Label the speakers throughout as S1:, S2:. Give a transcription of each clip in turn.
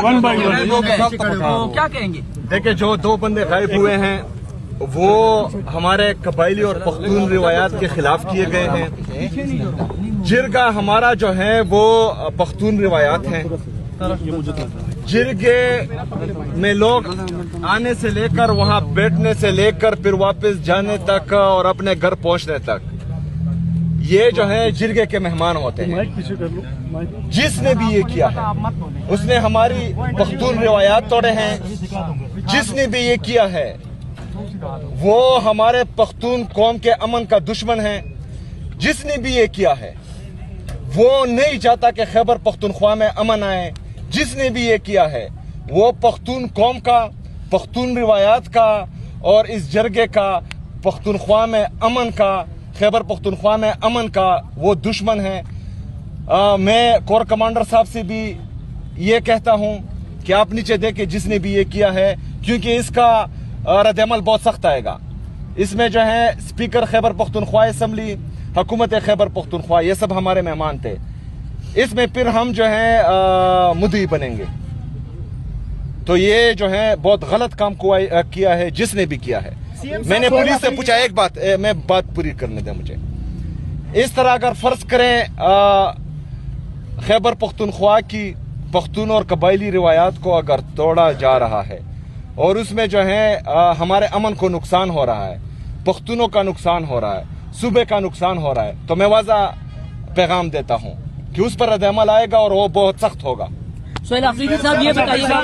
S1: क्या कहेंगे?
S2: देखिए, जो दो बंदे गायब हुए हैं वो हमारे कबायली और पख्तून रिवायात के खिलाफ किए गए हैं। जिरगा हमारा जो है वो पख्तून रिवायात है। जिरगे में लोग आने से लेकर वहां बैठने से लेकर फिर वापस जाने तक और अपने घर पहुंचने तक ये जो है जिरगे के मेहमान होते हैं। जिसने भी ये किया है उसने हमारी पख्तून रिवायात तोड़े हैं। जिसने भी ये किया है वो हमारे पख्तून कौम के अमन का दुश्मन है। जिसने भी ये किया है वो नहीं चाहता कि खैबर पख्तूनख्वा में अमन आए। जिसने भी ये किया है वो पख्तून कौम का, पख्तून रिवायात का और इस जरगे का, पख्तूनख्वा में अमन का, खैबर पख्तूनख्वा में अमन का वो दुश्मन है। मैं कोर कमांडर साहब से भी ये कहता हूं कि आप नीचे देखें जिसने भी ये किया है, क्योंकि इसका रद्द-ए-अमल बहुत सख्त आएगा। इसमें जो है स्पीकर खैबर पख्तूनख्वा असम्बली, हुकूमत खैबर पख्तूनख्वा, ये सब हमारे मेहमान थे। इसमें फिर हम जो है मुद्दी बनेंगे। तो ये जो है बहुत गलत काम किया है जिसने भी किया है। मैंने पुलिस से पूछा, एक बात मैं बात पूरी करने दे मुझे। इस तरह अगर फर्ज करें खैबर पख्तूनख्वा की पख्तून और कबायली रिवायात को अगर तोड़ा जा रहा है और उसमें जो है हमारे अमन को नुकसान हो रहा है, पख्तूनों का नुकसान हो रहा है, सूबे का नुकसान हो रहा है, तो मैं वाज़ा पैगाम देता हूं कि उस पर रद्द-ए-अमल आएगा और वो बहुत सख्त होगा।
S1: सोहेल अफरीदी साहब ये बताइएगा,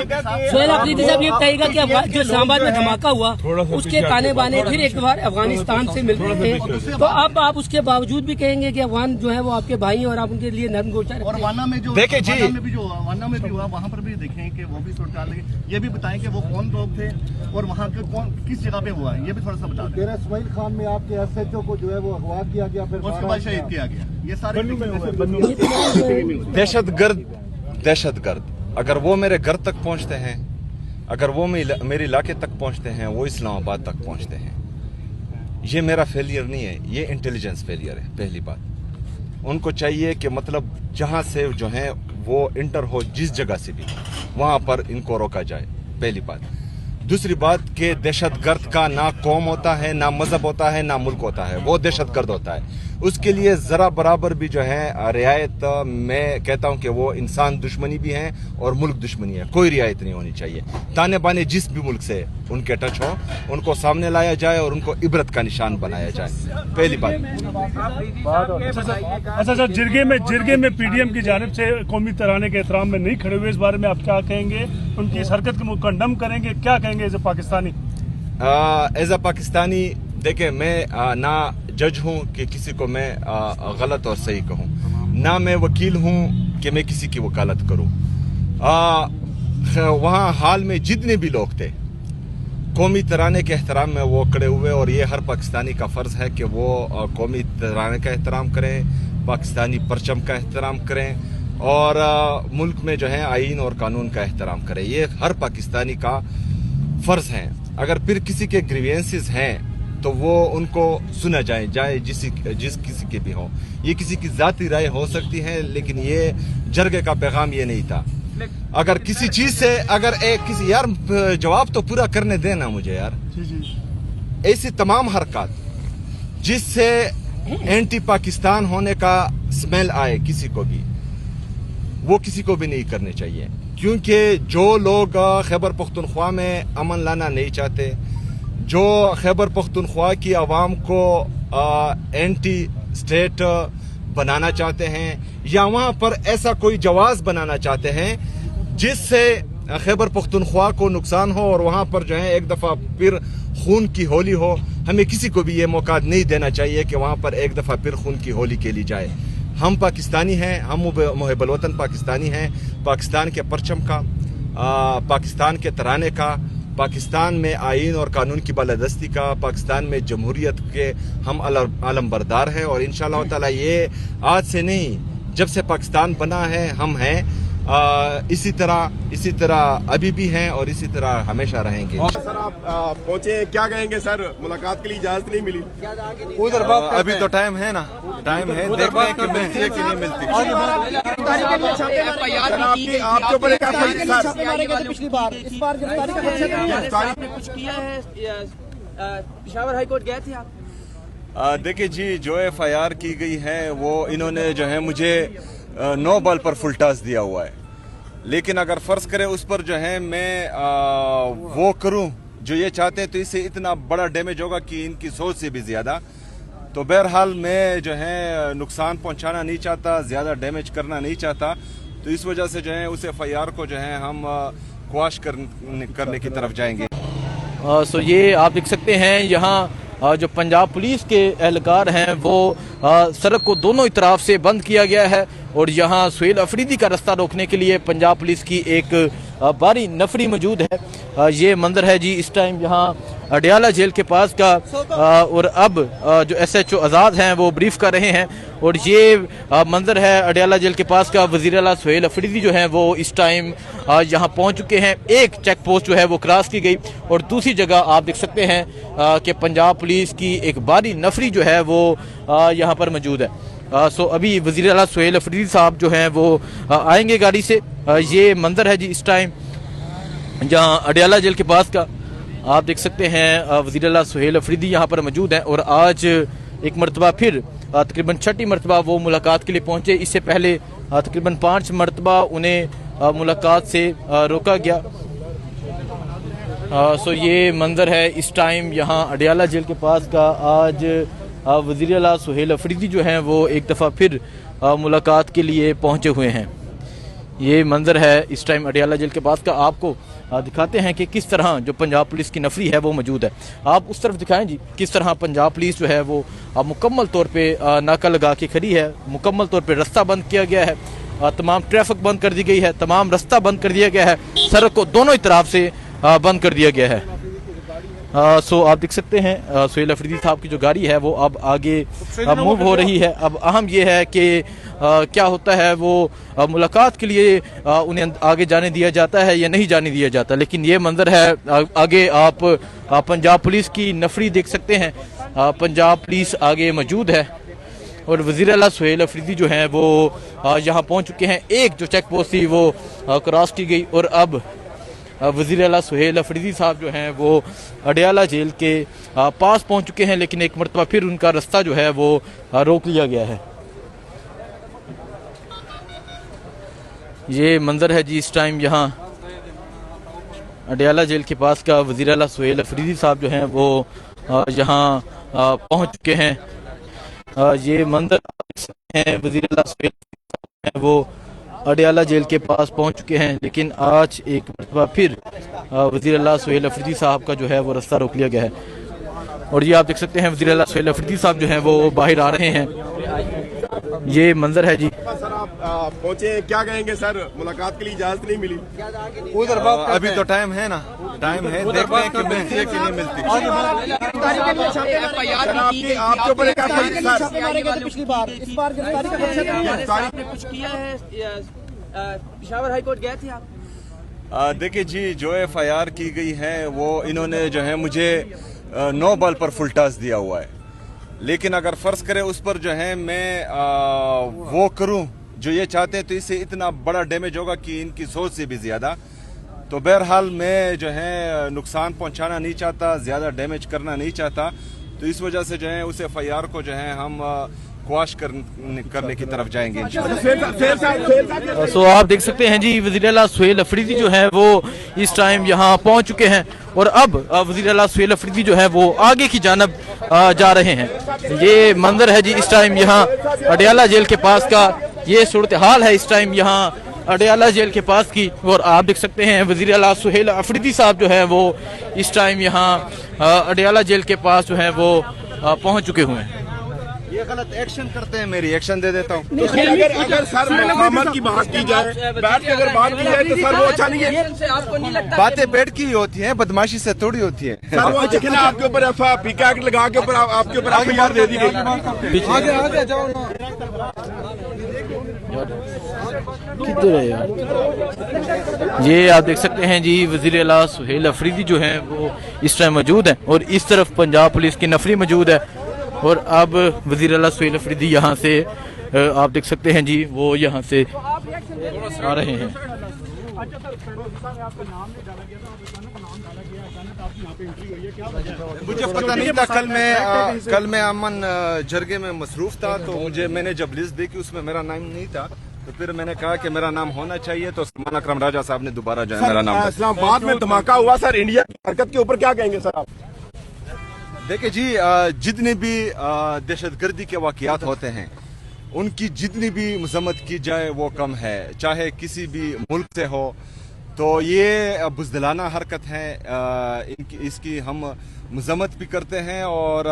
S1: सोहेल अफरीदी साहब ये बताइएगा कि जो इस्लामाबाद में धमाका हुआ उसके ताने बाने फिर एक बार अफगानिस्तान से मिल रहे हैं, तो अब आप उसके बावजूद भी कहेंगे कि अफगान जो है वो आपके भाई हैं और आप उनके लिए नरम गोचा
S3: और वाना में जो
S2: देखे जी,
S3: वाना में भी हुआ वहाँ पर भी देखें कि वो भी सूरत लगे। ये भी बताएं कि वो कौन लोग थे और वहाँ के कौन किस जगह पे हुआ है, ये भी थोड़ा सा बता दें।
S4: सुहेल खान में आपके SHO को जो है वो अगवा किया गया, फिर
S3: उसके बाद शहीद किया गया। ये सारे
S2: दहशतगर्द अगर वो मेरे घर तक पहुंचते हैं, अगर वो मेरे इलाके तक पहुंचते हैं, वो इस्लामाबाद तक पहुंचते हैं, ये मेरा फेलियर नहीं है, ये इंटेलिजेंस फेलियर है। पहली बात उनको चाहिए कि मतलब जहां से जो है वो इंटर हो, जिस जगह से भी वहां पर इनको रोका जाए, पहली बात। दूसरी बात कि दहशतगर्द का ना कौम होता है, ना मजहब होता है, ना मुल्क होता है, वो दहशतगर्द होता है। उसके लिए जरा बराबर भी जो है रियायत, मैं कहता हूं कि वो इंसान दुश्मनी भी है और मुल्क दुश्मनी है, कोई रियायत नहीं होनी चाहिए। ताने बाने जिस भी मुल्क से उनके टच हो उनको सामने लाया जाए और उनको इबरत का निशान बनाया जाए, पहली बात।
S5: अच्छा सर, जिरगे में PDM की जानिब से कौमी तराने के एहतराम में नहीं खड़े हुए, इस बारे में आप क्या कहेंगे? उनकी इस हरकत को कंडम करेंगे, क्या कहेंगे as a Pakistani?
S2: As a Pakistani देखें, मैं ना जज हूं कि किसी को मैं गलत और सही कहूं, ना मैं वकील हूं कि मैं किसी की वकालत करूं। वहां हाल में जितने भी लोग थे कौमी तराने के एहतराम में वो खड़े हुए, और ये हर पाकिस्तानी का फर्ज है कि वो कौमी तराने का एहतराम करें, पाकिस्तानी परचम का एहतराम करें और मुल्क में जो है आईन और कानून का एहतराम करें। ये हर पाकिस्तानी का फर्ज है। अगर फिर किसी के ग्रीवेंसेस हैं तो वो उनको सुना जाए जिस किसी के भी हो। ये किसी की जाती राय हो सकती है, लेकिन ये जरगे का पैगाम ये नहीं था। अगर किसी चीज से अगर किसी यार जवाब तो पूरा करने देना मुझे यार। ऐसी तमाम हरकत जिससे एंटी पाकिस्तान होने का स्मेल आए किसी को भी, वो किसी को भी नहीं करने चाहिए, क्योंकि जो लोग खैबर पख्तूनख्वा में अमन लाना नहीं चाहते, जो खैबर पख्तूनख्वा की आवाम को एंटी स्टेट बनाना चाहते हैं या वहां पर ऐसा कोई जवाज बनाना चाहते हैं जिससे खैबर पख्तूनख्वा को नुकसान हो और वहां पर जो है एक दफा फिर खून की होली हो, हमें किसी को भी ये मौका नहीं देना चाहिए कि वहां पर एक दफा फिर खून की होली खेली जाए। हम पाकिस्तानी हैं, हम मुहिब्बुल वतन पाकिस्तानी हैं। पाकिस्तान के परचम का, पाकिस्तान के तराने का, पाकिस्तान में आईन और कानून की बालादस्ती का, पाकिस्तान में जमहूरियत के हम अलमबरदार हैं और इंशाअल्लाह ताला ये आज से नहीं, जब से पाकिस्तान बना है हम हैं। इसी तरह अभी भी हैं और इसी तरह हमेशा रहेंगे।
S6: सर आप पहुंचे, क्या कहेंगे सर? मुलाकात के लिए इजाजत नहीं मिली?
S2: अभी तो टाइम है ना। टाइम है, देखते हैं कि मिलती है कि नहीं मिलती।
S3: आपके ऊपर एक
S4: पिछली बार इस बार गिरफ्तारी का
S6: आपने कुछ किया है? पेशावर हाई कोर्ट गए थे आप?
S2: देखिए जी, जो FIR की गई है वो इन्होंने जो है मुझे 9 बॉल पर फुल टॉस दिया हुआ है, लेकिन अगर फर्ज करें उस पर जो है मैं वो करूं जो ये चाहते हैं तो इससे इतना बड़ा डैमेज होगा कि इनकी सोच से भी ज्यादा। तो बहरहाल मैं जो है नुकसान पहुंचाना नहीं चाहता, ज्यादा डैमेज करना नहीं चाहता, तो इस वजह से जो है उस FIR को जो है हम क्वाश करने की तरफ जाएंगे।
S7: सो ये आप देख सकते हैं यहाँ जो पंजाब पुलिस के एहलकार हैं वो सड़क को दोनों तरफ से बंद किया गया है और यहाँ सुहेल अफरीदी का रास्ता रोकने के लिए पंजाब पुलिस की एक भारी नफरी मौजूद है। ये मंदिर है जी इस टाइम यहाँ अडियाला जेल के पास का, और अब जो SHO आज़ाद हैं वो ब्रीफ कर रहे हैं। और ये मंदिर है अडियाला जेल के पास का। वज़ीर आला सुहेल अफरीदी जो हैं वो इस टाइम यहाँ पहुँच चुके हैं। एक चेक पोस्ट जो है वो क्रॉस की गई और दूसरी जगह आप देख सकते हैं कि पंजाब पुलिस की एक भारी नफरी जो है वो यहाँ पर मौजूद है। सो अभी वज़ीर आला सुहेल अफरीदी साहब जो हैं वो आएंगे गाड़ी से। ये मंदिर है जी इस टाइम जहाँ अडियाला जेल के पास का, आप देख सकते हैं वज़ीर आला सुहेल अफरीदी यहाँ पर मौजूद हैं। और आज एक मरतबा फिर तकरीबन 6ठी मरतबा वो मुलाकात के लिए पहुँचे। इससे पहले तकरीबन 5 मरतबा उन्हें मुलाकात से रोका गया। सो ये मंज़र है इस टाइम यहाँ अडियाला जेल के पास का। आज वज़ीर आला सुहेल अफरीदी जो हैं वो एक दफ़ा फिर मुलाकात के लिए पहुँचे हुए हैं। ये मंज़र है इस टाइम अडियाला जेल के पास का। आपको दिखाते हैं कि किस तरह जो पंजाब पुलिस की नफरी है वो मौजूद है। आप उस तरफ दिखाएं जी, किस तरह पंजाब पुलिस जो है वो मुकम्मल तौर पे नाका लगा के खड़ी है। मुकम्मल तौर पे रास्ता बंद किया गया है, तमाम ट्रैफिक बंद कर दी गई है, तमाम रास्ता बंद कर दिया गया है, सड़क को दोनों ही तरफ से बंद कर दिया गया है। सो आप देख सकते हैं सुहेल अफरीदी साहब की जो गाड़ी है वो अब आगे मूव हो रही है। अब अहम ये है कि क्या होता है, वो मुलाकात के लिए उन्हें आगे जाने दिया जाता है या नहीं जाने दिया जाता। लेकिन ये मंजर है, आगे आप पंजाब पुलिस की नफरी देख सकते हैं। पंजाब पुलिस आगे मौजूद है और वज़ीर आला सुहेल अफरीदी जो हैं वो यहाँ पहुँच चुके हैं। एक जो चेक पोस्ट थी वो क्रॉस की गई और अब वज़ीर आला सुहेल अफरीदी साहब जो हैं वो अडियाला जेल के पास पहुंच चुके हैं, लेकिन एक मरतबा फिर उनका रास्ता जो है वो रोक लिया गया है। ये मंजर है जी इस टाइम यहाँ अडियाला जेल के पास का। वज़ीर आला सुहेल अफरीदी साहब जो हैं वो यहाँ पहुंच चुके हैं। ये मंजर है वज़ीर आला सुहेल साहब हैं वो अडियाला जेल के पास पहुंच चुके हैं, लेकिन आज एक मरतबा फिर वज़ीर आला सुहेल अफरीदी साहब का जो है वो रास्ता रोक लिया गया है। और ये आप देख सकते हैं वज़ीर आला सुहेल अफरीदी साहब जो हैं वो बाहर आ रहे हैं। ये मंजर है जी।
S8: सर आप पहुंचे, क्या कहेंगे सर? मुलाकात के लिए इजाजत नहीं मिली
S2: उधर अभी तो टाइम है ना, टाइम है, देखते हैं कि मिलती है कि नहीं मिलती।
S8: आपके ऊपर एक
S4: पिछली बार इस बार गिरफ्तारी का
S6: आपने कुछ किया है? पेशावर हाई कोर्ट गए थे आप?
S2: देखिए जी, जो FIR की गई है वो इन्होंने जो है मुझे 9 बॉल पर फुल टॉस दिया हुआ है, लेकिन अगर फर्ज करें उस पर जो है मैं वो करूं जो ये चाहते हैं तो इससे इतना बड़ा डैमेज होगा कि इनकी सोच से भी ज्यादा। तो बहरहाल मैं जो है नुकसान पहुंचाना नहीं चाहता, ज्यादा डैमेज करना नहीं चाहता, तो इस वजह से जो है उस FIR को जो है हम क्वाश करने की तरफ जाएंगे इंशाल्लाह।
S7: सो आप देख सकते हैं जी वज़ीर आला सुहेल अफरीदी जो है वो इस टाइम यहाँ पहुँच चुके हैं और अब वज़ीर आला सुहेल अफरीदी जो है वो आगे की जानब जा रहे हैं। ये मंजर है जी इस टाइम यहाँ अडियाला जेल के पास का। ये सूरत हाल है इस टाइम यहाँ अडियाला जेल के पास की। और आप देख सकते हैं वज़ीर आला सुहेल अफरीदी साहब जो है वो इस टाइम यहाँ अडियाला जेल के पास जो है वो पहुँच चुके हुए हैं।
S2: ये गलत एक्शन करते हैं, मेरी एक्शन दे देता हूँ।
S8: अगर सर मुकम्मल की बात की जाए, बैठ के अगर बात की जाए तो सर वो अच्छा नहीं है।
S6: आपको नहीं लगता
S2: बातें बैठ की ही होती हैं, बदमाशी से थोड़ी होती है।
S8: सर वो देखे ना आपके ऊपर पीका एक्ट लगा के ऊपर आपके ऊपर FIR दे दी गई।
S4: आगे जाओ ना।
S7: किधर है यार? ये आप देख सकते हैं जी वज़ीर आला सुहेल अफरीदी जो हैं वो इस टाइम मौजूद हैं और इस तरफ पंजाब पुलिस की नफरी मौजूद है। اور اب وزیر اعلیٰ سہیل افریدی یہاں سے آپ دیکھ سکتے ہیں جی وہ یہاں سے آ رہے ہیں.
S2: مجھے پتہ نہیں تھا, کل میں امن جرگے میں مصروف تھا, تو میں نے جب لسٹ دیکھی اس میں میرا نام نہیں تھا, تو پھر میں نے کہا کہ میرا نام ہونا چاہیے, تو سلمان اکرم راجہ صاحب نے دوبارہ جو ہے میرا نام.
S8: اسلام آباد میں دھماکہ ہوا سر, انڈیا کی حرکت کے اوپر کیا کہیں گے سر آپ؟
S2: دیکھیں جی, جتنے بھی دہشت گردی کے واقعات ہوتے ہیں ان کی جتنی بھی مذمت کی جائے وہ کم ہے, چاہے کسی بھی ملک سے ہو. تو یہ بزدلانہ حرکت ہے, اس کی ہم مذمت بھی کرتے ہیں, اور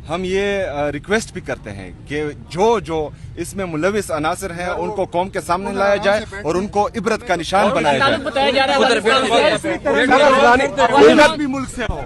S2: ہم یہ ریکویسٹ بھی کرتے ہیں کہ جو اس میں ملوث عناصر ہیں ان کو قوم کے سامنے لایا جائے اور ان کو عبرت کا نشان بنایا جائے.
S1: بتایا جا رہا ہے
S2: بھی ملک سے ہو.